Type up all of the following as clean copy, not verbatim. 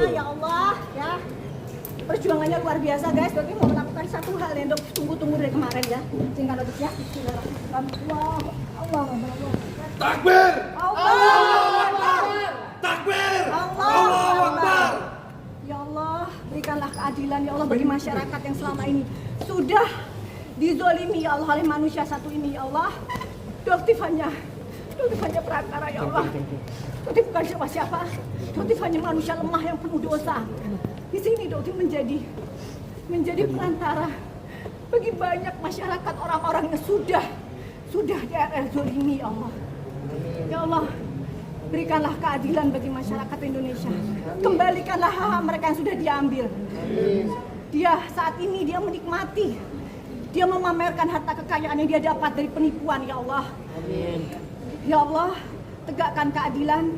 ya Allah ya. Perjuangannya luar biasa guys. Dok mau melakukan satu hal yang Dok tunggu-tunggu dari kemarin ya. Singkat Dok ya. Bismillahirrahmanirrahim. Allah. Takbir! Allahu Akbar. Takbir! Allahu Akbar. Ya Allah, berikanlah keadilan ya Allah bagi masyarakat yang selama ini sudah dizolimi ya Allah oleh manusia satu ini ya Allah. Doktif hanya perantara ya Allah. Doktif bukan siapa-siapa. Doktif hanya manusia lemah yang penuh dosa. Di sini Doktif menjadi perantara bagi banyak masyarakat orang-orang yang sudah DRL zolimi ya Allah. Ya Allah, berikanlah keadilan bagi masyarakat Indonesia. Kembalikanlah hak mereka yang sudah diambil. Dia saat ini dia menikmati. Dia memamerkan harta kekayaan yang dia dapat dari penipuan ya Allah. Ya Allah, tegakkan keadilan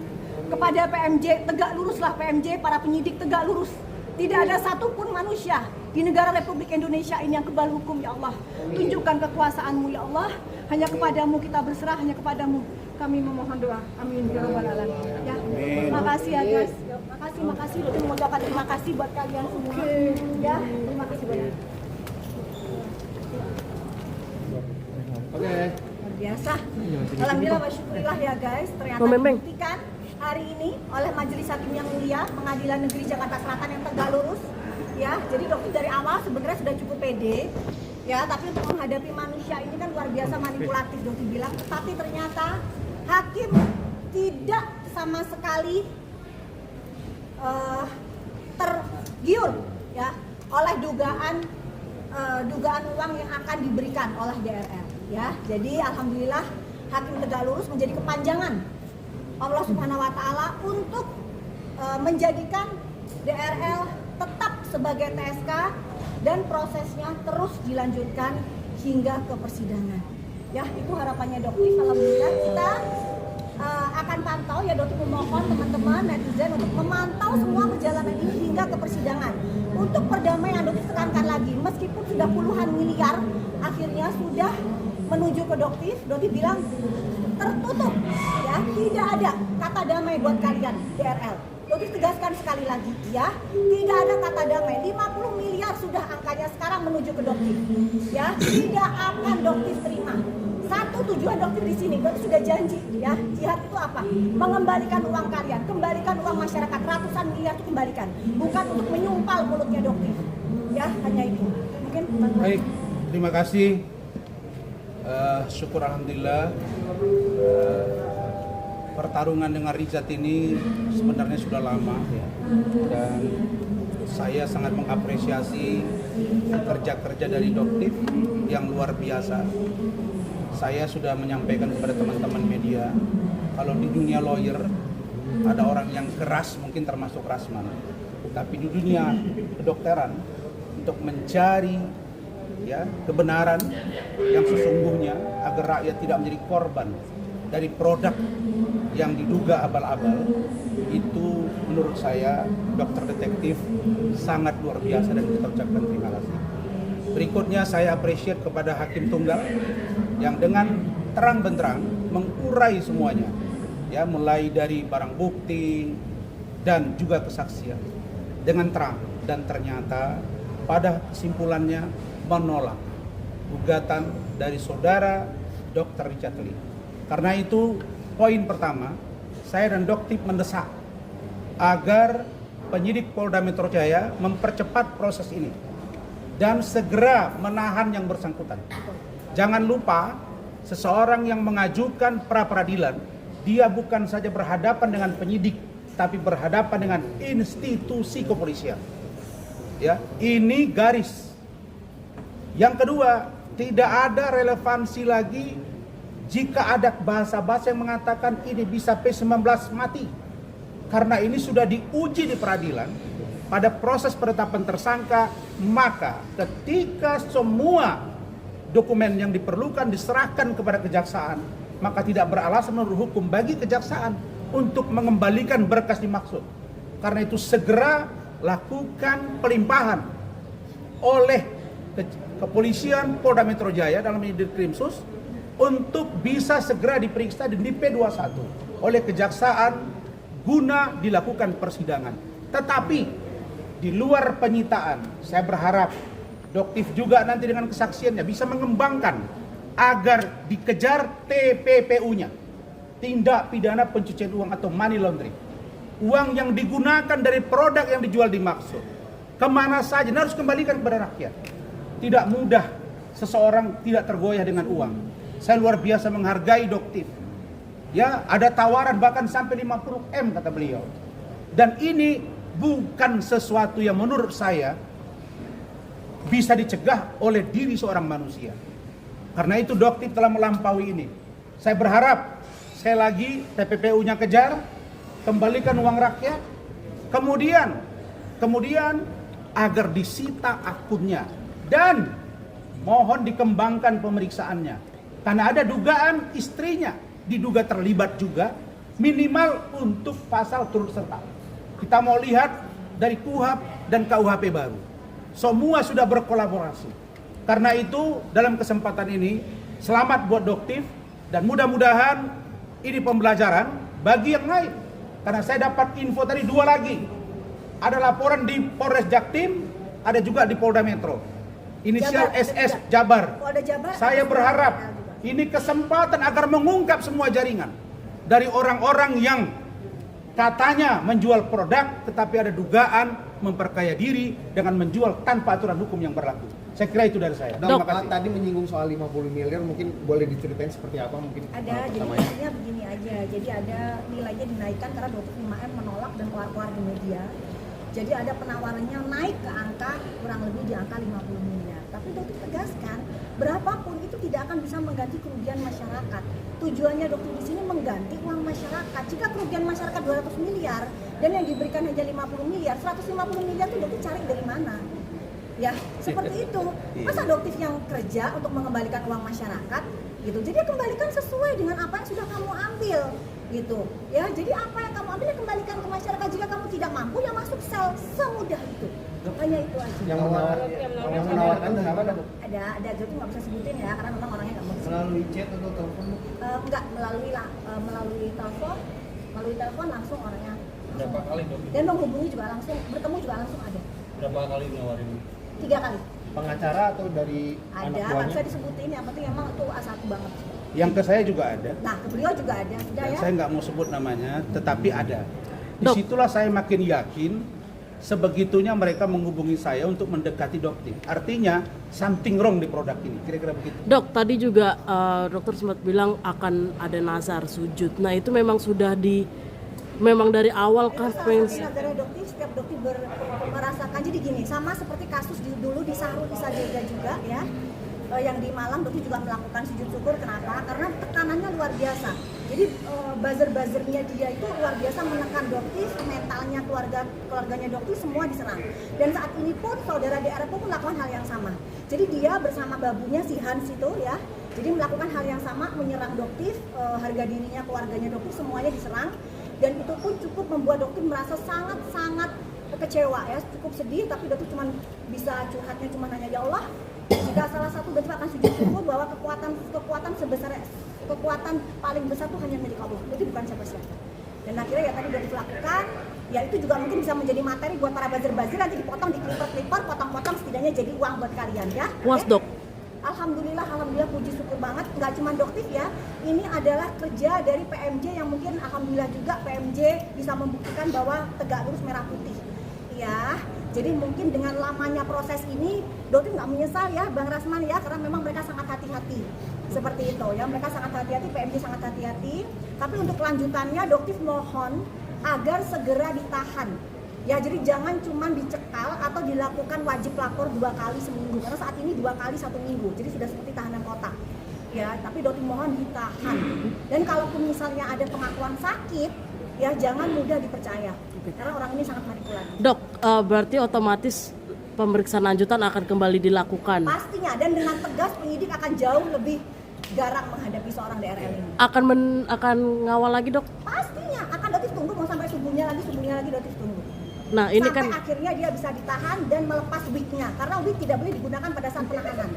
kepada PMJ, tegak luruslah PMJ, para penyidik tegak lurus. Tidak ada satupun manusia di negara Republik Indonesia ini yang kebal hukum ya Allah. Tunjukkan kekuasaan-Mu ya Allah. Hanya kepadamu kita berserah, hanya kepadamu kami memohon doa. Amin ya rabbal alamin. Ya. Makasih ya guys. Makasih. Dokter mengucapkan terima kasih buat kalian semua. Ya, terima kasih banyak. Oke. Luar biasa. Alhamdulillah wa syukurillah ya guys. Ternyata dibuktikan hari ini oleh Majelis Hakim yang Mulia Pengadilan Negeri Jakarta Selatan yang tegak lurus. Ya, jadi Dokter dari awal sebenarnya sudah cukup pede. Ya, tapi untuk menghadapi manusia ini kan luar biasa manipulatif Dokter bilang. Tetapi ternyata hakim tidak sama sekali tergiur ya oleh dugaan uang yang akan diberikan oleh DRL ya. Jadi alhamdulillah hakim tegak lurus menjadi kepanjangan Allah Subhanahu wa taala untuk menjadikan DRL tetap sebagai TSK dan prosesnya terus dilanjutkan hingga ke persidangan. Ya, itu harapannya Dokter. Alhamdulillah kita akan pantau ya Dokter, memohon teman-teman netizen untuk memantau semua perjalanan ini hingga ke persidangan. Untuk perdamaian Dokter tekankan lagi, meskipun sudah puluhan miliar akhirnya sudah menuju ke Dokter bilang tertutup ya, tidak ada kata damai buat kalian DRL. Dokter tegaskan sekali lagi ya, tidak ada kata damai. 50 miliar sudah angkanya sekarang menuju ke Dokter. Ya, tidak akan Dokter terima. Satu tujuan Dokter di sini, Dokter sudah janji ya. Jihad itu apa? Mengembalikan uang kalian, kembalikan uang masyarakat, ratusan miliar itu kembalikan. Bukan untuk menyumpal mulutnya Dokter. Ya, hanya itu. Mungkin Baik, terima kasih. Syukur alhamdulillah. Pertarungan dengan Rizat ini sebenarnya sudah lama ya. Dan saya sangat mengapresiasi kerja-kerja dari Dokter yang luar biasa. Saya sudah menyampaikan kepada teman-teman media, kalau di dunia lawyer ada orang yang keras, mungkin termasuk Rasman, tapi di dunia kedokteran untuk mencari ya kebenaran yang sesungguhnya agar rakyat tidak menjadi korban dari produk yang diduga abal-abal, itu menurut saya dokter detektif sangat luar biasa dan kita ucapkan terima kasih. Berikutnya saya appreciate kepada hakim tunggal yang dengan terang benderang mengurai semuanya ya, mulai dari barang bukti dan juga kesaksian dengan terang, dan ternyata pada kesimpulannya menolak gugatan dari saudara Dr. Richard Lee. Karena itu poin pertama, saya dan Dokter mendesak agar penyidik Polda Metro Jaya mempercepat proses ini dan segera menahan yang bersangkutan. Jangan lupa, seseorang yang mengajukan pra-peradilan, dia bukan saja berhadapan dengan penyidik, tapi berhadapan dengan institusi kepolisian. Ya, ini garis. Yang kedua, tidak ada relevansi lagi jika ada bahasa-bahasa yang mengatakan ini bisa P19 mati. Karena ini sudah diuji di peradilan pada proses penetapan tersangka, maka ketika semua dokumen yang diperlukan diserahkan kepada kejaksaan, maka tidak beralasan menurut hukum bagi kejaksaan untuk mengembalikan berkas dimaksud. Karena itu segera lakukan pelimpahan oleh kepolisian Polda Metro Jaya dalam ini Ditkrimsus untuk bisa segera diperiksa di P21 oleh kejaksaan guna dilakukan persidangan. Tetapi di luar penyitaan, saya berharap Doktif juga nanti dengan kesaksiannya bisa mengembangkan agar dikejar TPPU-nya, tindak pidana pencucian uang atau money laundering. Uang yang digunakan dari produk yang dijual dimaksud kemana saja harus kembalikan kepada rakyat. Tidak mudah seseorang tidak tergoyah dengan uang. Saya luar biasa menghargai Doktif. Ya, ada tawaran bahkan sampai 50 M kata beliau. Dan ini bukan sesuatu yang menurut saya bisa dicegah oleh diri seorang manusia. Karena itu Doktif telah melampaui ini. Saya berharap sekali lagi TPPU-nya kejar, kembalikan uang rakyat, kemudian agar disita akunnya dan mohon dikembangkan pemeriksaannya. Karena ada dugaan istrinya diduga terlibat juga, minimal untuk pasal turut serta. Kita mau lihat dari KUHP dan KUHP baru. Semua sudah berkolaborasi. Karena itu dalam kesempatan ini selamat buat Doktif dan mudah-mudahan ini pembelajaran bagi yang lain. Karena saya dapat info tadi 2 lagi. Ada laporan di Polres Jaktim, ada juga di Polda Metro. Inisial Jabar, SS Jabar. Polda Jabar. Saya berharap ini kesempatan agar mengungkap semua jaringan dari orang-orang yang katanya menjual produk tetapi ada dugaan memperkaya diri dengan menjual tanpa aturan hukum yang berlaku. Saya kira itu dari saya. Dok, tadi menyinggung soal 50 miliar, mungkin boleh diceritain seperti apa mungkin? Ada, jadi intinya begini aja. Jadi ada nilainya dinaikkan karena 25M menolak dan keluar di media. Jadi ada penawarannya naik ke angka kurang lebih di angka 50 miliar. Tapi Dokter tegaskan, berapapun itu tidak akan bisa mengganti kerugian masyarakat. Tujuannya Dokter di sini mengganti uang masyarakat. Jika kerugian masyarakat 200 miliar dan yang diberikan hanya 50 miliar, 150 miliar itu Dokter cari dari mana? Ya, seperti itu. Masa Dokter yang kerja untuk mengembalikan uang masyarakat gitu. Jadi kembalikan sesuai dengan apa yang sudah kamu ambil gitu. Ya, jadi apa yang kamu ambil kembalikan ke masyarakat. Jika kamu tidak mampu ya masuk sel, semudah itu. Hanya itu aja. Yang menawarkan siapa, Dok? Ada jadi nggak bisa sebutin ya karena memang orangnya nggak mau disebut. Melalui chat atau telepon? Enggak, melalui telepon langsung orangnya. Berapa kali, Dok? Dan menghubungi juga langsung, bertemu juga langsung ada. Berapa kali nawarin? 3 kali. Pengacara atau dari Ada, anak nggak buahnya? bisa disebutin, yang penting emang itu A1 banget. Yang ke saya juga ada. Nah, ke beliau juga ada, sudah Dan ya. saya nggak mau sebut namanya, tetapi ada. Dok. Disitulah saya makin yakin sebegitunya mereka menghubungi saya untuk mendekati Doktif. Artinya something wrong di produk ini, kira-kira begitu. Dok, tadi juga dokter sempat bilang akan ada nazar sujud. Nah itu memang sudah memang dari awal kah Itu pengen? salah satu negara Dokter, setiap Dokter merasakan. Jadi gini, sama seperti kasus dulu di Sahrul Isajega juga ya. Yang di Malang Dokter juga melakukan sujud syukur. Kenapa? Karena tekanannya luar biasa. Jadi buzzer-buzzernya dia itu luar biasa menekan Dokter, mentalnya keluarganya Dokter semua diserang. Dan saat ini pun saudara DR pun melakukan hal yang sama. Jadi dia bersama babunya si Hans itu ya. Jadi melakukan hal yang sama, menyerang Dokter, harga dirinya, keluarganya Dokter semuanya diserang. Dan itu pun cukup membuat Dokter merasa sangat-sangat kecewa ya, cukup sedih. Tapi Dokter cuma bisa curhatnya cuma nanya, ya Allah, jika salah satu Dokter akan sujud syukur bahwa kekuatan paling besar itu hanya milik Allah, itu bukan siapa-siapa. Dan akhirnya ya tadi Dokter lakukan, ya itu juga mungkin bisa menjadi materi buat para buzzer-buzzer, nanti dipotong, diklipper, potong-potong, setidaknya jadi uang buat kalian ya. Puas, Dok? Alhamdulillah puji syukur banget, nggak cuma Dokter ya, ini adalah kerja dari PMJ yang mungkin alhamdulillah juga PMJ bisa membuktikan bahwa tegak lurus merah putih ya. Jadi mungkin dengan lamanya proses ini Dokter nggak menyesal ya Bang Rasman ya, karena memang mereka sangat hati-hati seperti itu ya, mereka sangat hati-hati, PMJ sangat hati-hati. Tapi untuk kelanjutannya Dokter mohon agar segera ditahan. Ya, jadi jangan cuma dicekal atau dilakukan wajib lapor 2 kali seminggu. Karena saat ini 2 kali 1 minggu, jadi sudah seperti tahanan kota. Ya, tapi Dokter mohon ditahan. Dan kalaupun misalnya ada pengakuan sakit, ya jangan mudah dipercaya. Karena orang ini sangat manipulatif. Dok, berarti otomatis pemeriksaan lanjutan akan kembali dilakukan. Pastinya, dan dengan tegas penyidik akan jauh lebih garang menghadapi seorang DRL ini. Akan ngawal lagi, Dok? Pastinya, akan Dokter tunggu mau sampai subuhnya lagi Dokter tunggu. Nah, ini sampai kan akhirnya dia bisa ditahan dan melepas wignya, karena wig tidak boleh digunakan pada saat penahanan.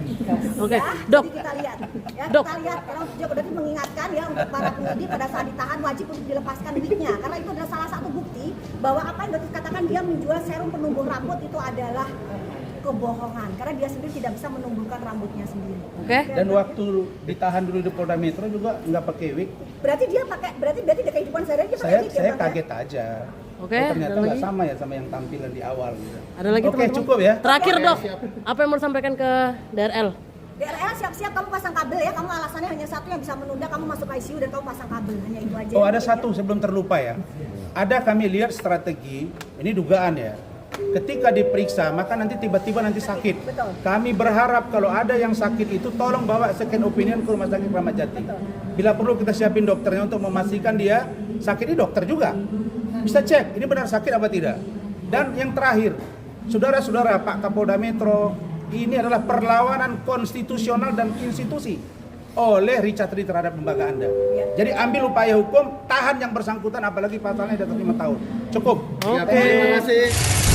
Oke, Ya, Dok. jadi kita lihat, ya, Dok. kita lihat. Kalau Dokter mengingatkan ya untuk para penyidik pada saat ditahan wajib untuk dilepaskan wignya, karena itu adalah salah satu bukti bahwa apa yang dokter katakan dia menjual serum penumbuh rambut itu adalah kebohongan karena dia sendiri tidak bisa menumbuhkan rambutnya sendiri. Oke. Dan waktu ditahan dulu di Polda Metro juga nggak pakai wig. Berarti dia pakai berarti di kehidupan sehari-hari dia pakai Saya wig ya, Dok, ya? kaget aja. Oke, Oh, ternyata ada nggak lagi? sama ya sama yang tampilan di awal gitu. Ada lagi Oke, teman-teman? cukup ya. Terakhir dok, apa yang mau disampaikan ke DRL? DRL siap-siap kamu pasang kabel ya, kamu alasannya hanya satu yang bisa menunda kamu masuk ICU dan kamu pasang kabel, hanya itu aja. Oh, ada Ya. satu sebelum terlupa ya. Ada kami lihat strategi, ini dugaan ya. Ketika diperiksa, maka nanti tiba-tiba nanti sakit. Betul. Kami berharap kalau ada yang sakit itu tolong bawa second opinion ke Rumah Sakit Kramat Jati. Bila perlu kita siapin dokternya untuk memastikan dia sakit, ini dokter juga. Bisa cek, ini benar sakit apa tidak. Dan yang terakhir, saudara-saudara Pak Kapolda Metro, ini adalah perlawanan konstitusional dan institusi oleh Richard Lee terhadap lembaga Anda. Jadi ambil upaya hukum, tahan yang bersangkutan, apalagi pasalnya di atas 5 tahun. Cukup. Oke. Terima kasih.